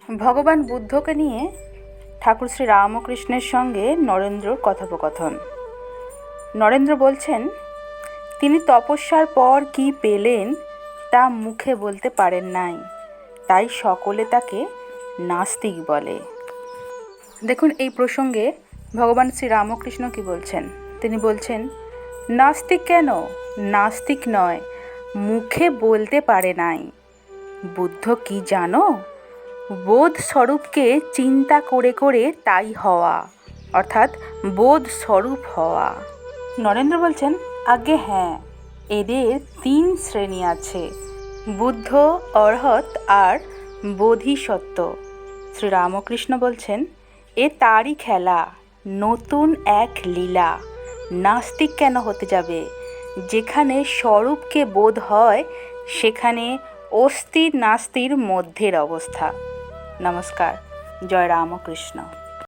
ভগবান বুদ্ধকে নিয়ে ঠাকুর শ্রী রামকৃষ্ণের সঙ্গে নরেন্দ্রর কথোপকথন। নরেন্দ্র বলছেন, তিনি তপস্যার পর কি পেলেন তা মুখে বলতে পারেন নাই, তাই সকলে তাকে নাস্তিক বলে। দেখুন, এই প্রসঙ্গে ভগবান শ্রী রামকৃষ্ণ কি বলছেন। তিনি বলছেন, নাস্তিক কেন? নাস্তিক নয়, মুখে বলতে পারে নাই। বুদ্ধ কি জানো? বোধ স্বরূপকে চিন্তা করে করে তাই হওয়া, অর্থাৎ বোধ স্বরূপ হওয়া। নরেন্দ্র বলছেন, আজ্ঞে হ্যাঁ, এদের 3 শ্রেণী আছে, বুদ্ধ, অর্হৎ আর বোধিসত্ত্ব। শ্রী রামকৃষ্ণ বলছেন, এ তারই খেলা, নতুন এক লীলা। নাস্তিক কেন হতে যাবে? যেখানে স্বরূপকে বোধ হয় সেখানে অস্থির নাস্তির মধ্যের অবস্থা। নমস্কার। জয় রামকৃষ্ণ।